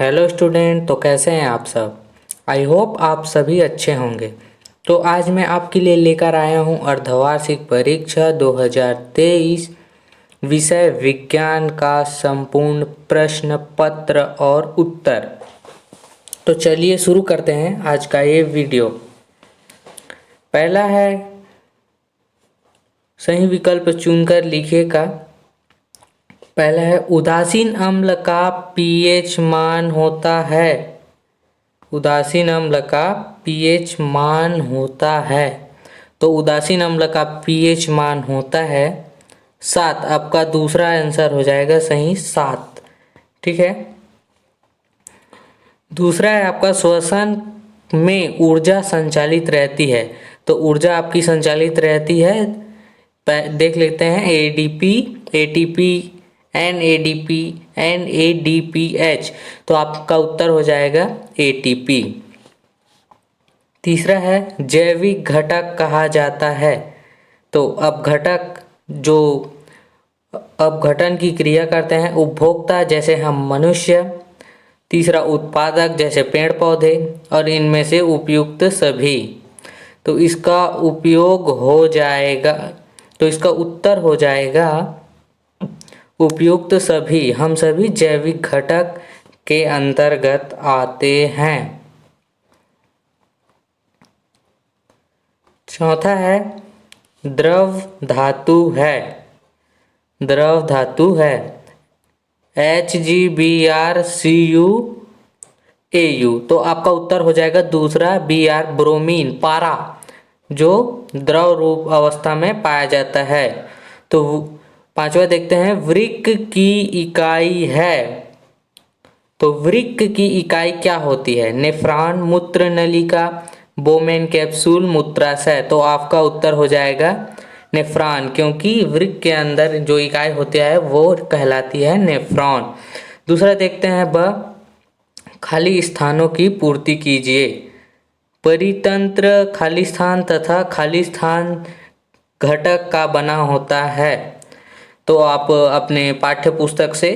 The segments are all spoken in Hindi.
Hello student. तो कैसे हैं आप सब। आई होप आप सभी अच्छे होंगे। तो आज मैं आपके लिए लेकर आया हूं अर्धवार्षिक परीक्षा 2023 विषय विज्ञान का संपूर्ण प्रश्न पत्र और उत्तर। तो चलिए शुरू करते हैं आज का ये वीडियो। पहला है, सही विकल्प चुनकर लिखिएगा। पहला है, उदासीन अम्ल का पीएच मान होता है। उदासीन अम्ल का पीएच मान होता है। तो उदासीन अम्ल का पीएच मान होता है 7। आपका दूसरा आंसर हो जाएगा सही 7। ठीक है। दूसरा है आपका, श्वसन में ऊर्जा संचालित रहती है। तो ऊर्जा आपकी संचालित रहती है, देख लेते हैं, एडीपी, एटीपी, एनएडीपी, एनएडीपीएच। तो आपका उत्तर हो जाएगा एटीपी। तीसरा है, जैविक घटक कहा जाता है। तो अपघटक जो अपघटन की क्रिया करते हैं, उपभोक्ता जैसे हम मनुष्य। तीसरा, उत्पादक जैसे पेड़ पौधे। और इनमें से उपयुक्त सभी। तो इसका उपयोग हो जाएगा, तो इसका उत्तर हो जाएगा उपयुक्त सभी। हम सभी जैविक घटक के अंतर्गत आते हैं। चौथा है, द्रव धातु है। द्रव धातु है HgBrCuAu। तो आपका उत्तर हो जाएगा दूसरा Br, ब्रोमीन, पारा, जो द्रव रूप अवस्था में पाया जाता है। तो पांचवा देखते हैं, वृक्क की इकाई है। तो वृक्क की इकाई क्या होती है? नेफ्रॉन, मूत्र नलिका, बोमेन कैप्सूल, मूत्राशय। तो आपका उत्तर हो जाएगा नेफ्रॉन, क्योंकि वृक्क के अंदर जो इकाई होती है वो कहलाती है नेफ्रॉन। दूसरा देखते हैं, खाली स्थानों की पूर्ति कीजिए। परितंत्र खाली स्थान तथा खाली स्थान घटक का बना होता है। तो आप अपने पाठ्य पुस्तक से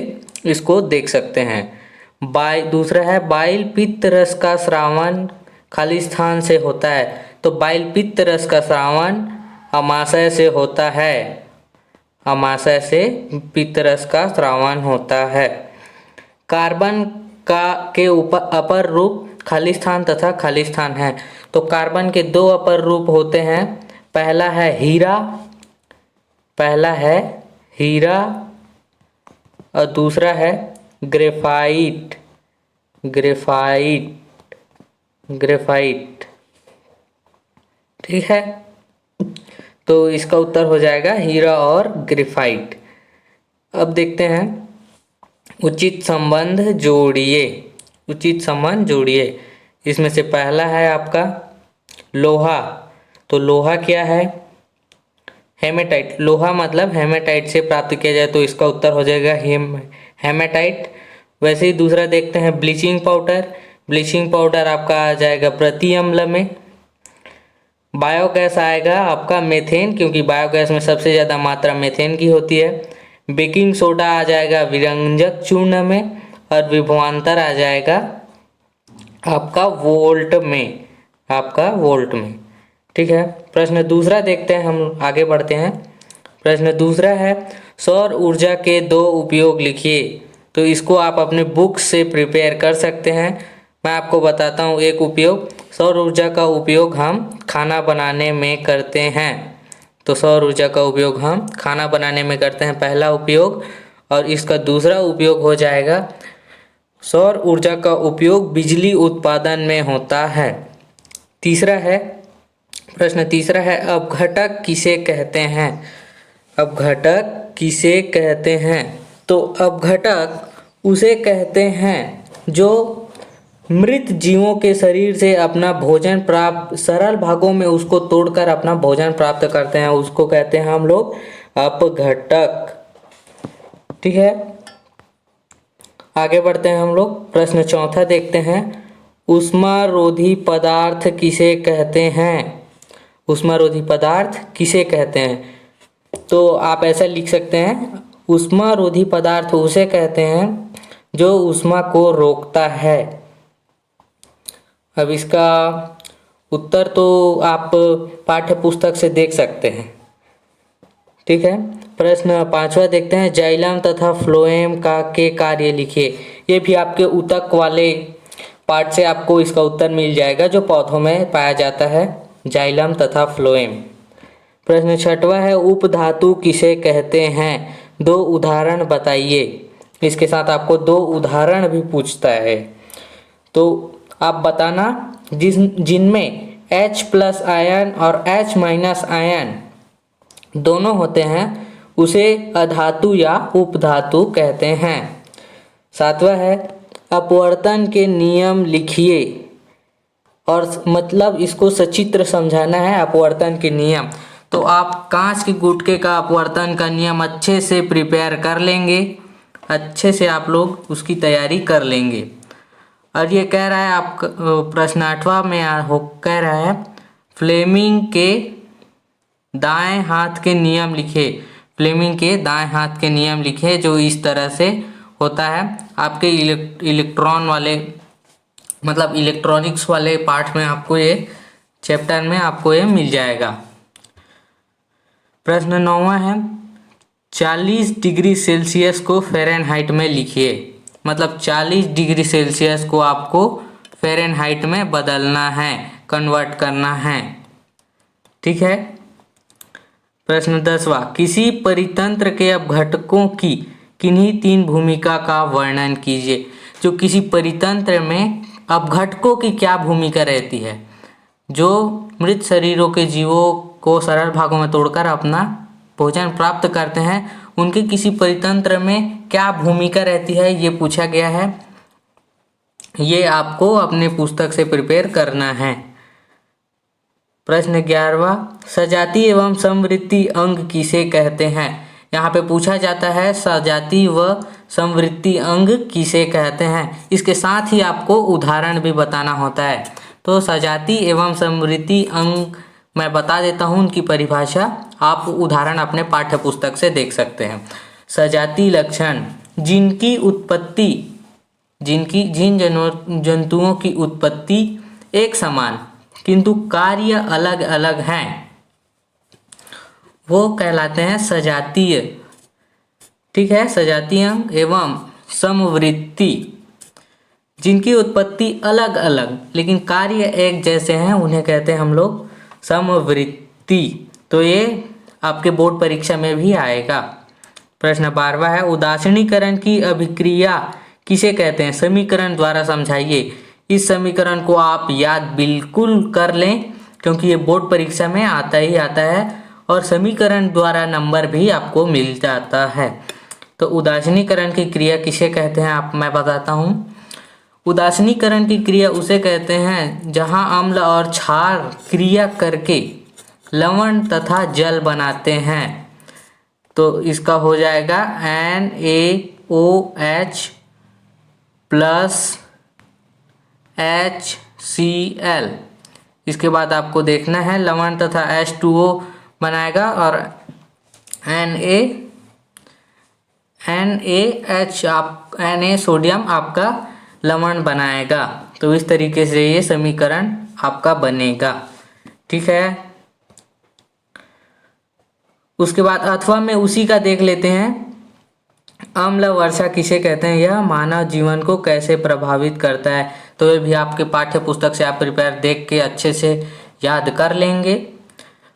इसको देख सकते हैं। दूसरा है, बाइल पित्त रस का स्रावन खाली स्थान से होता है। तो बाइल पित्त रस का स्रावन अमाशय से होता है। अमाशय से पित्त रस का स्रावन होता है। कार्बन के ऊपर अपर रूप खाली स्थान तथा खाली स्थान है। तो कार्बन के दो अपर रूप होते हैं। पहला है हीरा और दूसरा है ग्रेफाइट। ठीक है। तो इसका उत्तर हो जाएगा हीरा और ग्रेफाइट। अब देखते हैं, उचित संबंध जोड़िए। उचित संबंध जोड़िए। इसमें से पहला है आपका लोहा। तो लोहा क्या है? हेमेटाइट। लोहा मतलब हेमेटाइट से प्राप्त किया जाए, तो इसका उत्तर हो जाएगा हेमेटाइट। वैसे ही दूसरा देखते हैं, ब्लीचिंग पाउडर। ब्लीचिंग पाउडर आपका आ जाएगा प्रति अम्ल में। बायोगैस आएगा आपका मेथेन, क्योंकि बायोगैस में सबसे ज़्यादा मात्रा मेथेन की होती है। बेकिंग सोडा आ जाएगा विरंजक चूर्ण में। और विभवांतर आ जाएगा आपका वोल्ट में। ठीक है। प्रश्न दूसरा देखते हैं, हम आगे बढ़ते हैं। प्रश्न दूसरा है, सौर ऊर्जा के दो उपयोग लिखिए। तो इसको आप अपने बुक से प्रिपेयर कर सकते हैं। मैं आपको बताता हूँ। एक उपयोग, सौर ऊर्जा का उपयोग हम खाना बनाने में करते हैं। तो सौर ऊर्जा का उपयोग हम खाना बनाने में करते हैं, पहला उपयोग। और इसका दूसरा उपयोग हो जाएगा, सौर ऊर्जा का उपयोग बिजली उत्पादन में होता है। प्रश्न तीसरा है, अपघटक किसे कहते हैं? अपघटक किसे कहते हैं? तो अपघटक उसे कहते हैं जो मृत जीवों के शरीर से अपना भोजन प्राप्त, सरल भागों में उसको तोड़कर अपना भोजन प्राप्त करते हैं, उसको कहते हैं हम लोग अपघटक। ठीक है। आगे बढ़ते हैं हम लोग। प्रश्न चौथा देखते हैं, ऊष्मारोधी पदार्थ किसे कहते हैं? ऊष्मारोधी पदार्थ किसे कहते हैं? तो आप ऐसा लिख सकते हैं, ऊष्मारोधी पदार्थ उसे कहते हैं जो ऊष्मा को रोकता है। अब इसका उत्तर तो आप पाठ्य पुस्तक से देख सकते हैं। ठीक है, प्रश्न 5वां देखते हैं, जाइलम तथा फ्लोएम का के कार्य लिखिए। ये भी आपके ऊतक वाले पार्ट से आपको इसका उत्तर मिल जाएगा, जो पौधों में पाया जाता है, जाइलम तथा फ्लोएम। प्रश्न 6वां है, उपधातु किसे कहते हैं, 2 उदाहरण बताइए। इसके साथ आपको 2 उदाहरण भी पूछता है, तो आप बताना जिनमें H+ आयन और H- आयन दोनों होते हैं उसे अधातु या उपधातु कहते हैं। 7वां है, अपवर्तन के नियम लिखिए, और मतलब इसको सचित्र समझाना है। अपवर्तन के नियम तो आप कांच के गुटके का अपवर्तन का नियम अच्छे से प्रिपेयर कर लेंगे, अच्छे से आप लोग उसकी तैयारी कर लेंगे। और ये कह रहा है आप प्रश्न 8वां में कह रहा है, फ्लेमिंग के दाएं हाथ के नियम लिखे। फ्लेमिंग के दाएं हाथ के नियम लिखे, जो इस तरह से होता है। आपके इलेक्ट्रॉन वाले मतलब इलेक्ट्रॉनिक्स वाले पार्ट में आपको ये चैप्टर में आपको ये मिल जाएगा। प्रश्न 9वां है, 40 डिग्री सेल्सियस को फ़ारेनहाइट में लिखिए। मतलब 40 डिग्री सेल्सियस को आपको फ़ारेनहाइट में बदलना है, कन्वर्ट करना है। ठीक है। प्रश्न 10वां, किसी परितंत्र के अपघटकों की किन्हीं 3 भूमिका का वर्णन कीजिए। जो किसी परितंत्र में अपघटकों की क्या भूमिका रहती है, जो मृत शरीरों के जीवों को सरल भागों में तोड़कर अपना भोजन प्राप्त करते हैं, उनके किसी परितंत्र में क्या भूमिका रहती है, ये पूछा गया है। ये आपको अपने पुस्तक से प्रिपेयर करना है। प्रश्न 11वां, सजाती एवं समवृत्ति अंग किसे कहते हैं। यहाँ पे पूछा जाता है सजाती व समवृत्ति अंग किसे कहते हैं। इसके साथ ही आपको उदाहरण भी बताना होता है। तो सजाती एवं समवृत्ति अंग मैं बता देता हूँ उनकी परिभाषा, आप उदाहरण अपने पाठ्य पुस्तक से देख सकते हैं। सजाती लक्षण, जिनकी उत्पत्ति जिन जंतुओं की उत्पत्ति एक समान किंतु कार्य अलग अलग हैं, वो कहलाते हैं सजातीय। ठीक है, सजातीय अंग एवं समवृत्ति, जिनकी उत्पत्ति अलग अलग लेकिन कार्य एक जैसे हैं, उन्हें कहते हैं हम लोग समवृत्ति। तो ये आपके बोर्ड परीक्षा में भी आएगा। प्रश्न 12वां है, उदासीनीकरण की अभिक्रिया किसे कहते हैं, समीकरण द्वारा समझाइए। इस समीकरण को आप याद बिल्कुल कर लें, क्योंकि ये बोर्ड परीक्षा में आता ही आता है और समीकरण द्वारा नंबर भी आपको मिल जाता है। तो उदासीनीकरण की क्रिया किसे कहते हैं, मैं बताता हूँ। उदासीनीकरण की क्रिया उसे कहते हैं जहाँ अम्ल और क्षार क्रिया करके लवण तथा जल बनाते हैं। तो इसका हो जाएगा NaOH प्लस HCl। इसके बाद आपको देखना है लवण तथा H2O बनाएगा और Na सोडियम आपका लवण बनाएगा। तो इस तरीके से ये समीकरण आपका बनेगा। ठीक है, उसके बाद अथवा में उसी का देख लेते हैं। अम्ल वर्षा किसे कहते हैं, यह मानव जीवन को कैसे प्रभावित करता है। तो ये भी आपके पाठ्य पुस्तक से आप प्रिपेयर देख के अच्छे से याद कर लेंगे।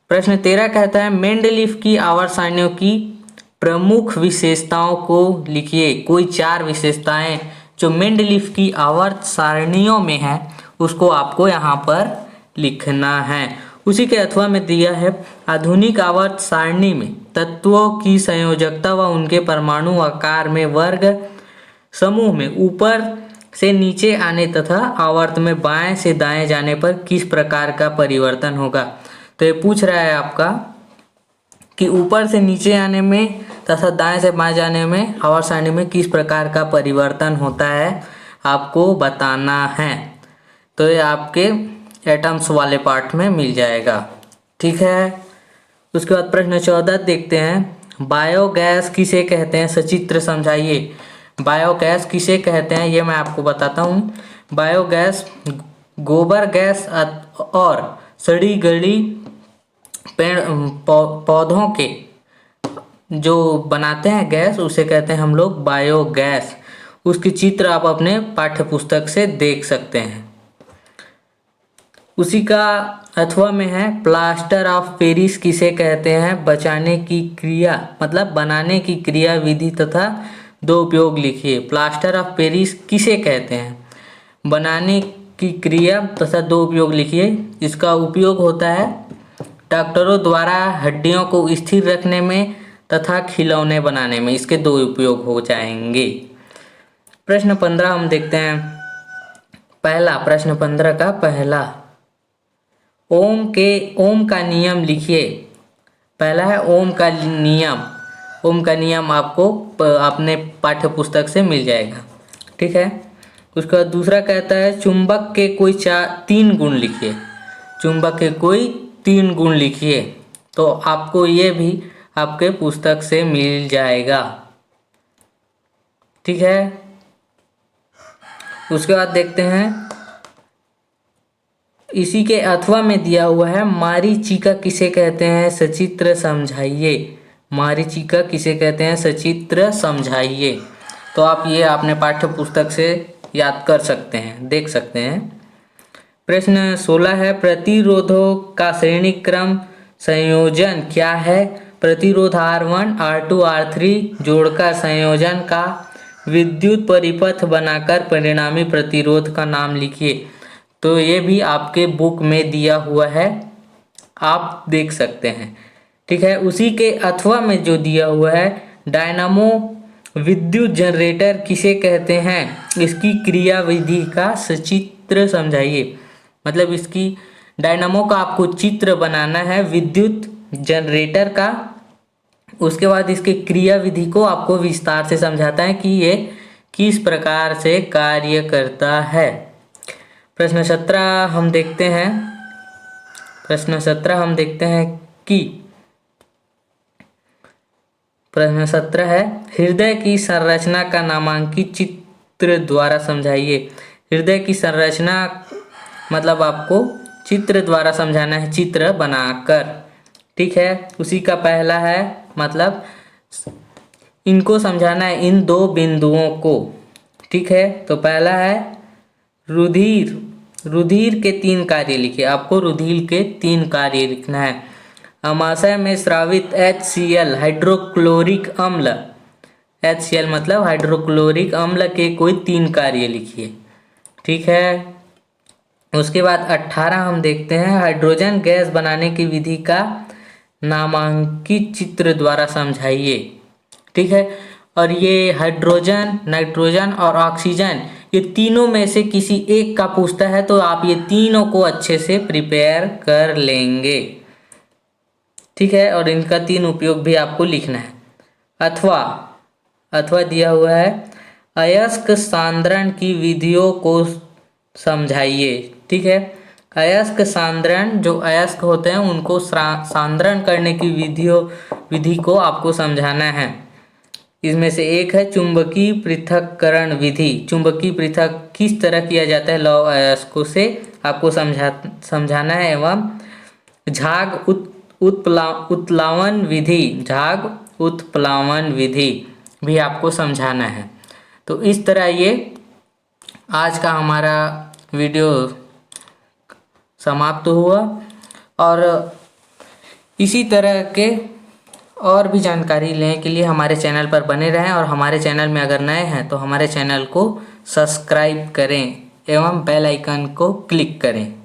प्रश्न 13 कहता है, मेंडलीफ की आवर्त सारणियों की प्रमुख विशेषताओं को लिखिए। कोई 4 विशेषताएं जो मेंडलीफ की आवर्त सारणियों में है, उसको आपको यहाँ पर लिखना है। उसी के अथवा में दिया है, आधुनिक आवर्त सारणी में तत्वों की संयोजकता व उनके परमाणु आकार में वर्ग समूह में ऊपर से नीचे आने तथा आवर्त में बाएं से दाएं जाने पर किस प्रकार का परिवर्तन होगा। तो ये पूछ रहा है आपका कि ऊपर से नीचे आने में तथा दाएं से बाएं जाने में आवर्त सारणी में किस प्रकार का परिवर्तन होता है, आपको बताना है। तो ये आपके एटम्स वाले पार्ट में मिल जाएगा। ठीक है, उसके बाद प्रश्न 14 देखते हैं, बायोगैस किसे कहते हैं, सचित्र समझाइए। बायोगैस किसे कहते हैं ये मैं आपको बताता हूँ। बायोगैस गोबर गैस और सड़ी गली पेड़ पौधों के जो बनाते हैं गैस उसे कहते हैं हम लोग बायोगैस। उसकी चित्र आप अपने पाठ्य पुस्तक से देख सकते हैं। उसी का अथवा में है प्लास्टर ऑफ पेरिस किसे कहते हैं बचाने की क्रिया मतलब बनाने की क्रिया विधि तथा दो उपयोग लिखिए। प्लास्टर ऑफ पेरिस किसे कहते हैं बनाने की क्रिया तथा दो उपयोग लिखिए। इसका उपयोग होता है डॉक्टरों द्वारा हड्डियों को स्थिर रखने में तथा खिलौने बनाने में। इसके दो उपयोग हो जाएंगे। प्रश्न 15 हम देखते हैं। पहला प्रश्न 15 का पहला, ओम का नियम लिखिए। पहला है ओम का नियम। ओम का नियम आपको अपने पाठ्य पुस्तक से मिल जाएगा, ठीक है। उसका बाद दूसरा कहता है चुंबक के कोई 3 गुण लिखिए। चुंबक के कोई 3 गुण लिखिए, तो आपको ये भी आपके पुस्तक से मिल जाएगा, ठीक है। उसके बाद देखते हैं इसी के अथवा में दिया हुआ है मारीचिका किसे कहते हैं सचित्र समझाइए। मारीचिका किसे कहते हैं सचित्र समझाइए। तो आप ये अपने पाठ्य पुस्तक से याद कर सकते हैं, देख सकते हैं। प्रश्न 16 है प्रतिरोधों का श्रेणी क्रम संयोजन क्या है। प्रतिरोध R1 R2 R3 जोड़कर संयोजन का विद्युत परिपथ बनाकर परिणामी प्रतिरोध का नाम लिखिए। तो ये भी आपके बुक में दिया हुआ है, आप देख सकते हैं, ठीक है। उसी के अथवा में जो दिया हुआ है डायनामो विद्युत जनरेटर किसे कहते हैं इसकी क्रिया विधि का सचित्र समझाइए। मतलब इसकी डायनामो का आपको चित्र बनाना है विद्युत जनरेटर का। उसके बाद इसके क्रिया विधि को आपको विस्तार से समझाता है कि ये किस प्रकार से कार्य करता है। प्रश्न 17 हम देखते हैं। प्रश्न 17 हम देखते हैं कि प्रश्न 17 है हृदय की संरचना का नामांकित चित्र द्वारा समझाइए। हृदय की संरचना मतलब आपको चित्र द्वारा समझाना है, चित्र बनाकर, ठीक है। उसी का पहला है मतलब इनको समझाना है इन दो बिंदुओं को, ठीक है। तो पहला है रुधिर। रुधिर के 3 कार्य लिखिए। आपको रुधिर के 3 कार्य लिखना है। अमाशय में स्रावित HCl हाइड्रोक्लोरिक अम्ल, HCl मतलब हाइड्रोक्लोरिक अम्ल के कोई 3 कार्य लिखिए, ठीक है। उसके बाद 18 हम देखते हैं हाइड्रोजन गैस बनाने की विधि का नामांकित चित्र द्वारा समझाइए, ठीक है। और ये हाइड्रोजन, नाइट्रोजन और ऑक्सीजन ये तीनों में से किसी एक का पूछता है तो आप ये तीनों को अच्छे से प्रिपेयर कर लेंगे, ठीक है। और इनका 3 उपयोग भी आपको लिखना है। अथवा दिया हुआ है अयस्क सांद्रण की विधियों को समझाइए, ठीक है। अयस्क सांद्रण, जो अयस्क होते हैं उनको सांद्रण करने की विधि को आपको समझाना है। इसमें से एक है चुंबकीय पृथक्करण विधि। चुंबकीय पृथक किस तरह किया जाता है लौह अयस्कों से आपको समझाना है। एवं झाग उत्प्लावन विधि, झाग उत्प्लावन विधि भी आपको समझाना है। तो इस तरह ये आज का हमारा वीडियो समाप्त हुआ। और इसी तरह के और भी जानकारी लेने के लिए हमारे चैनल पर बने रहें। और हमारे चैनल में अगर नए हैं तो हमारे चैनल को सब्सक्राइब करें एवं बेल आइकन को क्लिक करें।